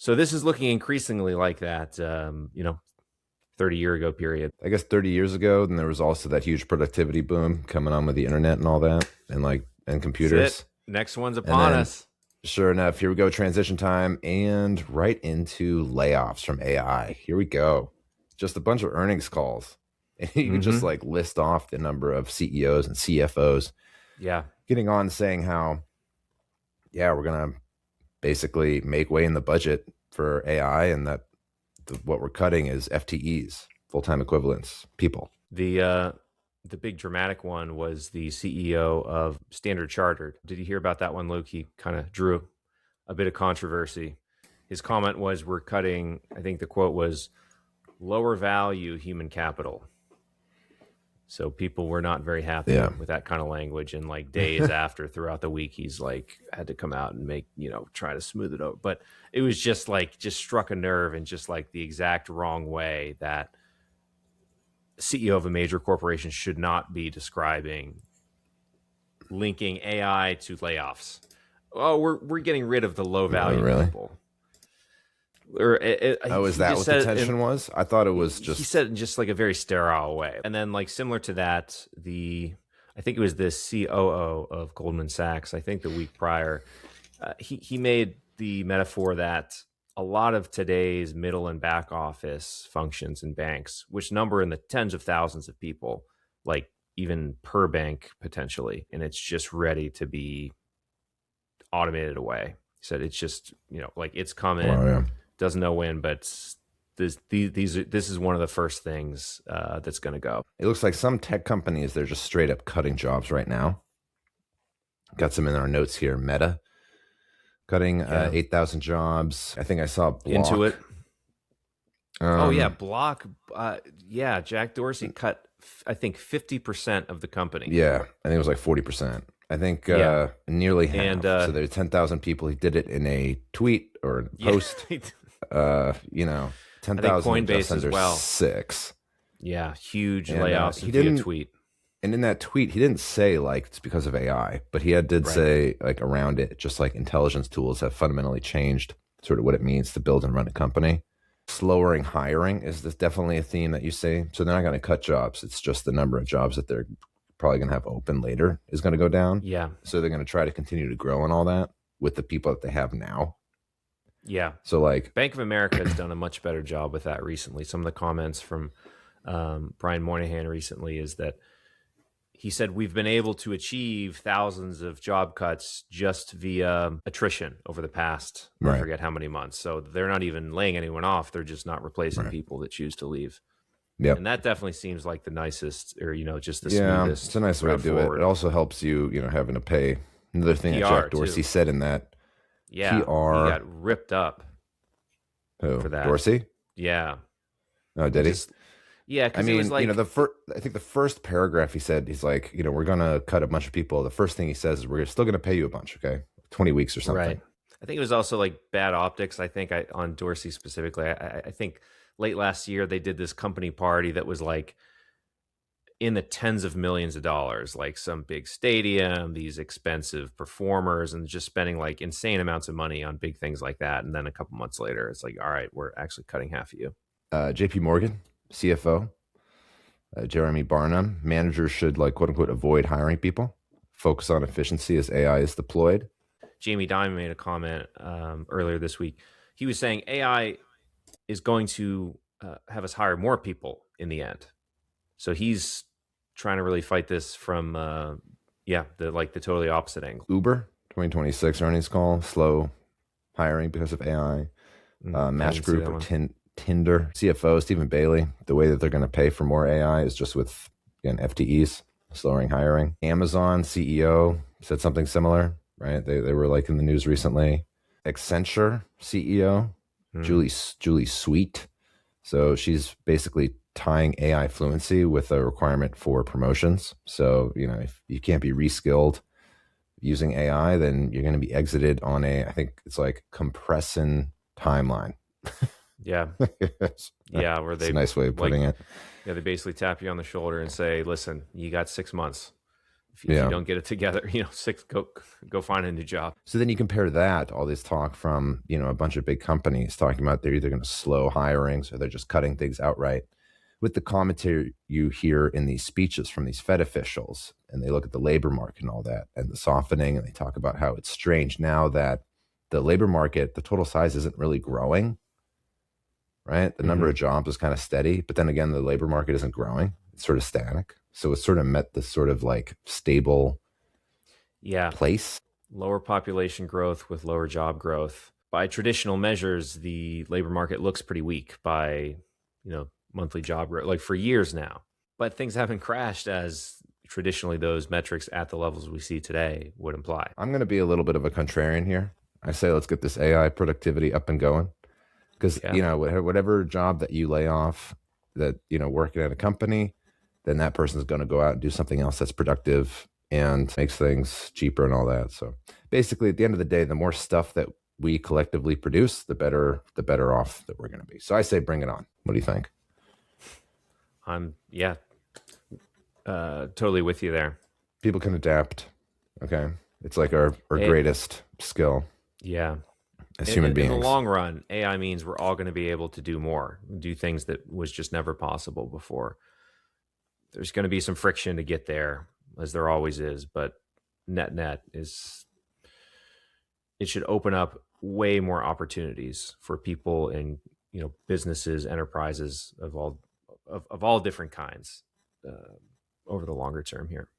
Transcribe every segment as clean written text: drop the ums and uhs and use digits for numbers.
So this is looking increasingly like that, 30-year ago period. I guess 30 years ago, then there was also that huge productivity boom coming on with the internet and all that, and That's computers. it. Next one's And upon then, us. sure enough, here we go, transition time, and right into layoffs from AI. Here we go. Just a bunch of earnings calls. And you could just like list off the number of CEOs and CFOs Yeah. getting on saying how, yeah, we're going to basically make way in the budget for AI, and that what we're cutting is FTEs, full-time equivalents, people. The big dramatic one was the CEO of Standard Chartered. Did you hear about that one, Luke? He kind of drew a bit of controversy. His comment was, we're cutting, I think the quote was, lower value human capital. So people were not very happy with that kind of language. And like days after, throughout the week, he's like had to come out and make, try to smooth it over. But it was just struck a nerve in just like the exact wrong way that CEO of a major corporation should not be describing linking AI to layoffs. Oh, we're getting rid of the low value people. Or is that what the tension was? I thought it was just... He said it in just like a very sterile way. And then like similar to that, I think it was the COO of Goldman Sachs, I think the week prior, he made the metaphor that a lot of today's middle and back office functions in banks, which number in the tens of thousands of people, like even per bank potentially, and it's just ready to be automated away. He said it's just, like it's coming. Wow, yeah. Doesn't know when, but this is one of the first things that's going to go. It looks like some tech companies, they're just straight up cutting jobs right now. Got some in our notes here. Meta cutting 8,000 jobs. I think I saw Block. Intuit. Block. Jack Dorsey cut, I think, 50% of the company. Yeah, I think it was like 40%. I think nearly half. And, so there's 10,000 people. He did it in a tweet or a post. 10,000 Coinbase as well. 6. Yeah, huge layoffs. He didn't tweet. And in that tweet, he didn't say like it's because of AI, but he did say like around it, just like intelligence tools have fundamentally changed sort of what it means to build and run a company. Slowing hiring is definitely a theme that you say. So they're not going to cut jobs. It's just the number of jobs that they're probably going to have open later is going to go down. Yeah. So they're going to try to continue to grow and all that with the people that they have now. Yeah. So like Bank of America has done a much better job with that recently. Some of the comments from Brian Moynihan recently is that he said we've been able to achieve thousands of job cuts just via attrition over the past, I forget how many months. So they're not even laying anyone off. They're just not replacing people that choose to leave. Yep. And that definitely seems like the nicest, or, just the smoothest. It's a nice way to do it. It also helps you, having to pay. Another thing that Jack Dorsey said in that PR. He got ripped up for that. Dorsey? Yeah. Oh, did he? Yeah, because it was like, I think the first paragraph he said, he's like, we're going to cut a bunch of people. The first thing he says is we're still going to pay you a bunch, okay? 20 weeks or something. Right. I think it was also like bad optics. I think on Dorsey specifically, I think late last year they did this company party that was like in the tens of millions of dollars, like some big stadium, these expensive performers, and just spending like insane amounts of money on big things like that. And then a couple months later, it's like, all right, we're actually cutting half of you. JP Morgan, CFO, Jeremy Barnum, managers should like quote unquote avoid hiring people, focus on efficiency as AI is deployed. Jamie Dimon made a comment earlier this week. He was saying AI is going to have us hire more people in the end. So he's trying to really fight this from the totally opposite angle. Uber 2026 earnings call, slow hiring because of AI. Match Group or Tinder, CFO Stephen Bailey, the way that they're going to pay for more AI is just with FTEs, slowing hiring. Amazon CEO said something similar, right? They were like in the news recently. Accenture CEO, Julie Sweet. So she's basically tying AI fluency with a requirement for promotions. So, if you can't be reskilled using AI, then you're going to be exited on I think it's like compressing timeline. Yeah. Yeah. Where it's a nice way of putting it. Yeah. They basically tap you on the shoulder and say, listen, you got 6 months. if you don't get it together, go find a new job. So then you compare that, all this talk from, a bunch of big companies talking about they're either going to slow hirings or they're just cutting things outright, with the commentary you hear in these speeches from these Fed officials, and they look at the labor market and all that and the softening, and they talk about how it's strange now that the labor market, the total size isn't really growing, right? The number of jobs is kind of steady, but then again, the labor market isn't growing. It's sort of static. So it's sort of met this sort of like stable place. Lower population growth with lower job growth. By traditional measures, the labor market looks pretty weak by, monthly job growth, like for years now. But things haven't crashed as traditionally those metrics at the levels we see today would imply. I'm going to be a little bit of a contrarian here. I say let's get this AI productivity up and going. Because, whatever job that you lay off that, working at a company, then that person's going to go out and do something else that's productive and makes things cheaper and all that. So basically, at the end of the day, the more stuff that we collectively produce, the better off that we're going to be. So I say bring it on. What do you think? I'm totally with you there. People can adapt. Okay. It's like our greatest skill. Yeah. As human beings. In the long run, AI means we're all going to be able to do more, do things that was just never possible before. There's going to be some friction to get there, as there always is, but net is, it should open up way more opportunities for people and, businesses, enterprises of all different kinds over the longer term here.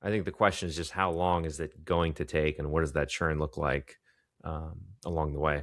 I think the question is just how long is it going to take, and what does that churn look like along the way?